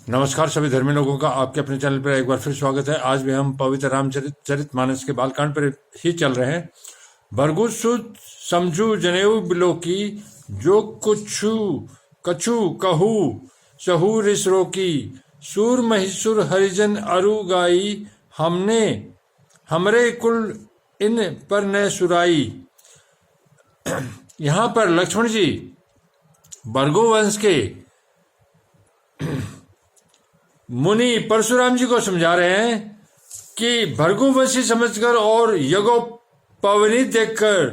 नमस्कार सभी धर्मी लोगों का आपके अपने चैनल पर एक बार फिर स्वागत है। आज भी हम पवित्र रामचरितमानस के बालकांड पर ही चल रहे हैं। भरगु सुत समझू जनेऊ बिलो की, जो कुछु कछु कहू सहू रिस रोकी। सूर महिषुर हरिजन अरु गाई, हमने हमरे कुल इन पर न सुराई। यहाँ पर लक्ष्मण जी भरगु वंश के मुनि परशुराम जी को समझा रहे हैं कि भृगुवंशी समझकर और यज्ञोपवीत देखकर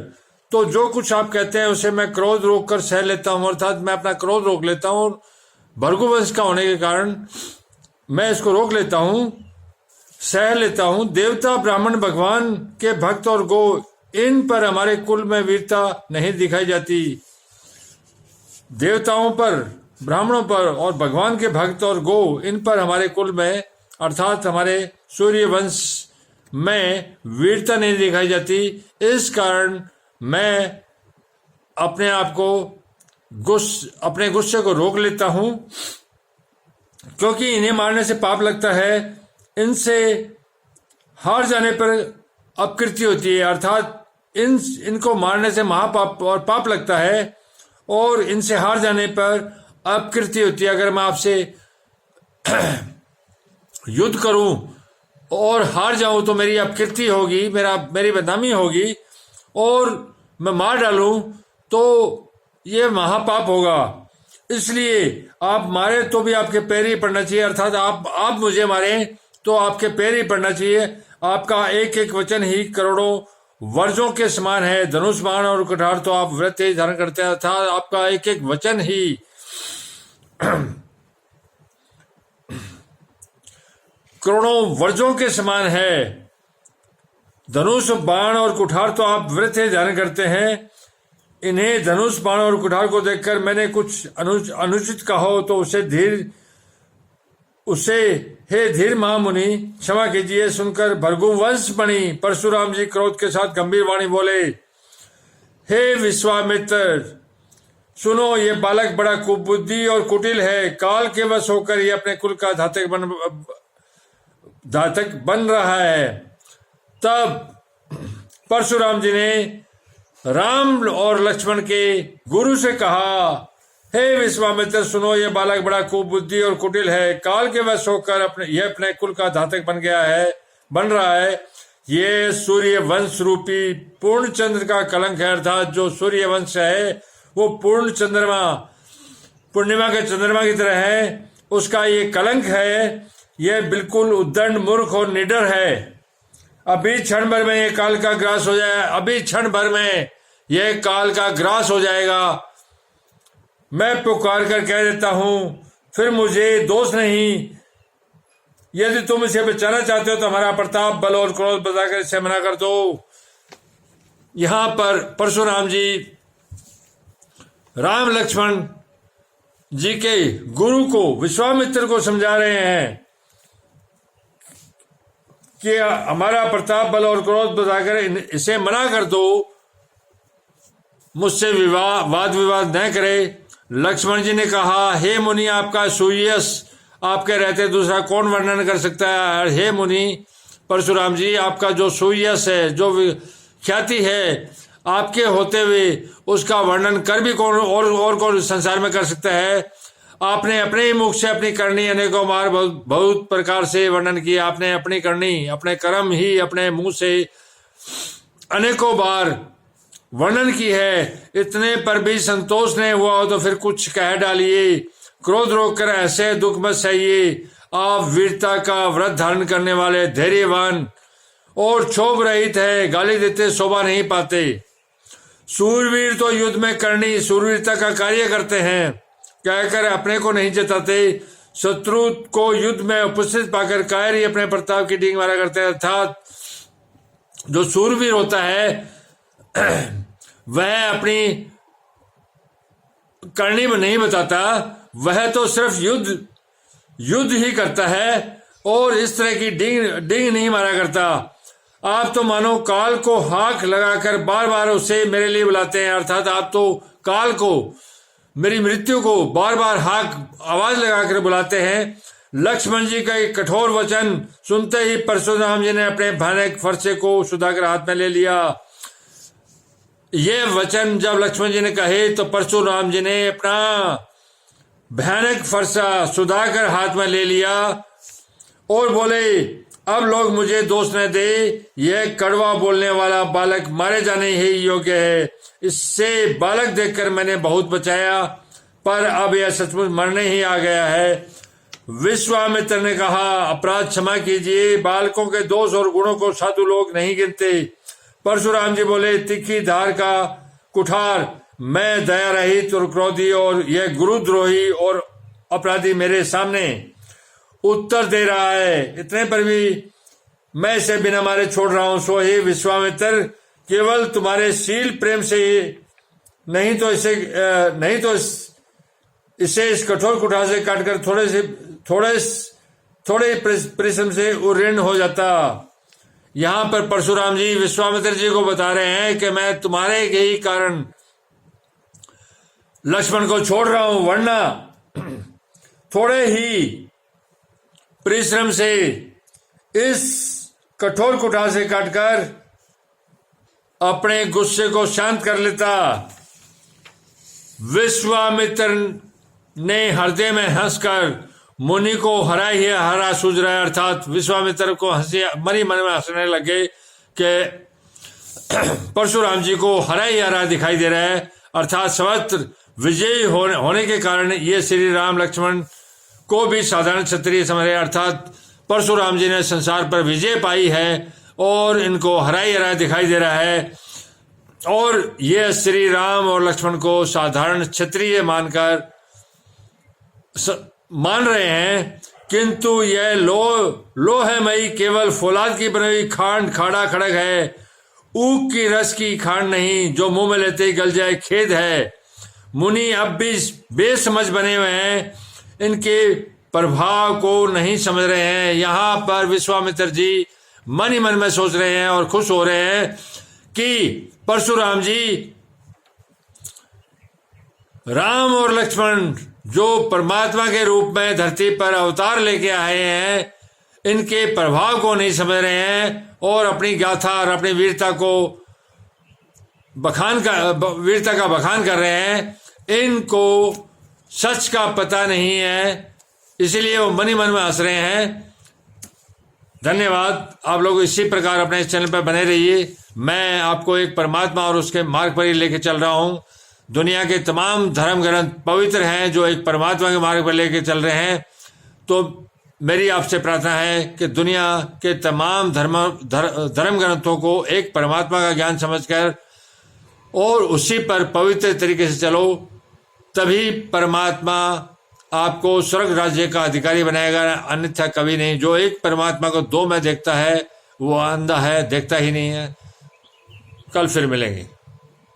तो जो कुछ आप कहते हैं उसे मैं क्रोध रोक कर सह लेता हूं, अर्थात मैं अपना क्रोध रोक लेता हूं। भृगुवंश का होने के कारण मैं इसको रोक लेता हूं, सह लेता हूं। देवता ब्राह्मण भगवान के भक्त और गो, इन पर हमारे कुल में वीरता नहीं दिखाई जाती। देवताओं पर, ब्राह्मणों पर और भगवान के भक्त और गो, इन पर हमारे कुल में अर्थात हमारे सूर्य वंश में वीरता नहीं दिखाई जाती। इस कारण मैं अपने आप को अपने गुस्से को रोक लेता हूं, क्योंकि इन्हें मारने से पाप लगता है। इनसे हार जाने पर अपकृति होती है, अर्थात इनको मारने से महापाप और पाप लगता है और इनसे हार जाने पर अपकृति होती है। अगर मैं आपसे युद्ध करूं और हार जाऊं तो मेरी अपकृति होगी, मेरी बदनामी होगी, और मैं मार डालूं तो ये महापाप होगा। इसलिए आप मारे तो भी आपके पैर ही पड़ना चाहिए, अर्थात आप मुझे मारे तो आपके पैर ही पड़ना चाहिए। आपका एक एक वचन ही करोड़ों वर्जों के समान है। धनुष बाण और कुठार तो आप व्रत ही धारण करते हैं, अर्थात आपका एक एक वचन ही करोड़ों वर्जों के समान है। धनुष बाण और कुठार तो आप वृथ धारण करते हैं। इन्हें धनुष बाण और कुठार को देखकर मैंने कुछ अनुचित कहा हो तो उसे हे धीर महामुनि क्षमा कीजिए। सुनकर भृगुवंश बनी परशुराम जी क्रोध के साथ गंभीर वाणी बोले, हे विश्वामित्र सुनो, ये बालक बड़ा कुबुद्धि और कुटिल है। काल के वश होकर ये अपने कुल का घातक बन रहा है। तब परशुराम जी ने राम और लक्ष्मण के गुरु से कहा, हे विश्वामित्र सुनो, ये बालक बड़ा कुबुद्धि और कुटिल है। काल के वश होकर अपने कुल का घातक बन रहा है। ये सूर्य वंश रूपी पूर्ण चंद्र का कलंक है, अर्थात जो सूर्य वंश है वो पूर्णिमा के चंद्रमा की तरह है, उसका ये कलंक है। ये बिल्कुल उद्दंड, मूर्ख और निडर है। अभी क्षण भर में ये काल का ग्रास हो जाए, अभी क्षण भर में ये काल का ग्रास हो जाएगा। मैं पुकार कर कह देता हूं, फिर मुझे दोष नहीं। यदि तुम इसे बचाना चाहते हो तो हमारा प्रताप, बल और क्रोध बताकर इसे मना कर दो। यहां पर परशुराम जी राम लक्ष्मण जी के गुरु को, विश्वामित्र को समझा रहे हैं कि हमारा प्रताप, बल और क्रोध बताकर इसे मना कर दो, मुझसे वाद विवाद न करे। लक्ष्मण जी ने कहा, हे मुनि, आपका सुयश आपके रहते दूसरा कौन वर्णन कर सकता है। हे मुनि परशुराम जी, आपका जो सुयश है, जो ख्याति है आपके होते हुए, उसका वर्णन कर भी कौन संसार में कर सकता है। आपने अपने ही मुख से अपनी करनी अनेकों बार बहुत प्रकार से वर्णन किया। आपने अपनी करनी, अपने कर्म ही अपने मुंह से अनेकों बार वर्णन की है। इतने पर भी संतोष नहीं हुआ हो तो फिर कुछ कह डालिए। क्रोध रोक कर ऐसे दुख मत सहिए। आप वीरता का व्रत धारण करने वाले, धैर्यवान और क्षोभ रहित है, गाली देते शोभा नहीं पाते। सूरवीर तो युद्ध में करनी सूरवीरता का कार्य करते हैं, कहकर अपने को नहीं जताते। शत्रु को युद्ध में उपस्थित पाकर कायर ही अपने प्रताप की डींग मारा करते हैं। अर्थात जो सूरवीर होता है वह अपनी करनी में नहीं बताता, वह तो सिर्फ युद्ध ही करता है और इस तरह की डींग नहीं मारा करता। आप तो मानो काल को हाक लगाकर बार बार उसे मेरे लिए बुलाते हैं, अर्थात आप तो काल को, मेरी मृत्यु को बार बार हाक आवाज लगाकर बुलाते हैं। लक्ष्मण जी का एक कठोर वचन सुनते ही परशुराम जी ने अपने भयानक फरसे को सुधाकर हाथ में ले लिया। ये वचन जब लक्ष्मण जी ने कहे तो परशुराम जी ने अपना भयानक फरसा सुधाकर हाथ में ले लिया और बोले, अब लोग मुझे दोष न दे, यह कड़वा बोलने वाला बालक मारे जाने ही योग्य है। इससे बालक देखकर मैंने बहुत बचाया, पर अब यह सचमुच मरने ही आ गया है। विश्वामित्र ने कहा, अपराध क्षमा कीजिए, बालकों के दोष और गुणों को साधु लोग नहीं गिनते। परशुराम जी बोले, तीखी धार का कुठार, मैं दया रहित और क्रोधी और यह गुरुद्रोही और अपराधी मेरे सामने उत्तर दे रहा है, इतने पर भी मैं इसे बिना मारे छोड़ रहा हूं। सो ही विश्वामित्र, केवल तुम्हारे शील प्रेम से नहीं तो इसे इस कठोर कुठार से काटकर थोड़े परिश्रम से उऋण हो जाता। यहां पर परशुराम जी विश्वामित्र जी को बता रहे हैं कि मैं तुम्हारे यही कारण लक्ष्मण को छोड़ रहा हूं, वरना थोड़े ही परिश्रम से इस कठोर कुठार से काटकर अपने गुस्से को शांत कर लेता। विश्वामित्र ने हृदय में हंसकर मुनि को हरा सूझ रहा है, अर्थात विश्वामित्र को हंसी मन में हंसने लगे कि परशुराम जी को हरा दिखाई दे रहा है, अर्थात सर्वत्र विजयी होने के कारण ये श्री राम लक्ष्मण को भी साधारण क्षत्रिय समझ रहे, अर्थात परशुराम जी ने संसार पर विजय पाई है और इनको हरा दिखाई दे रहा है, और ये श्री राम और लक्ष्मण को साधारण क्षत्रिय मान रहे हैं। किंतु यह लोहमयी केवल फौलाद की बनी हुई खाड़ा खड़ग है, ऊख की रस की खांड नहीं जो मुंह में लेते ही गल जाए, खेद है। मुनि अब भी बेसमझ बने हुए हैं, इनके प्रभाव को नहीं समझ रहे हैं। यहां पर विश्वामित्र जी मन ही मन में सोच रहे हैं और खुश हो रहे हैं कि परशुराम जी राम और लक्ष्मण जो परमात्मा के रूप में धरती पर अवतार लेके आए हैं, इनके प्रभाव को नहीं समझ रहे हैं और अपनी गाथा और अपनी वीरता का बखान कर रहे हैं। इनको सच का पता नहीं है, इसलिए वो मन ही मन में हंस रहे हैं। धन्यवाद। आप लोग इसी प्रकार अपने इस चैनल पर बने रहिए। मैं आपको एक परमात्मा और उसके मार्ग पर ही लेके चल रहा हूं। दुनिया के तमाम धर्म ग्रंथ पवित्र हैं जो एक परमात्मा के मार्ग पर लेके चल रहे हैं। तो मेरी आपसे प्रार्थना है कि दुनिया के तमाम धर्म ग्रंथों को एक परमात्मा का ज्ञान समझकर और उसी पर पवित्र तरीके से चलो, तभी परमात्मा आपको स्वर्ग राज्य का अधिकारी बनाएगा, अन्यथा कभी नहीं। जो एक परमात्मा को दो में देखता है वो अंधा है, देखता ही नहीं है। कल फिर मिलेंगे।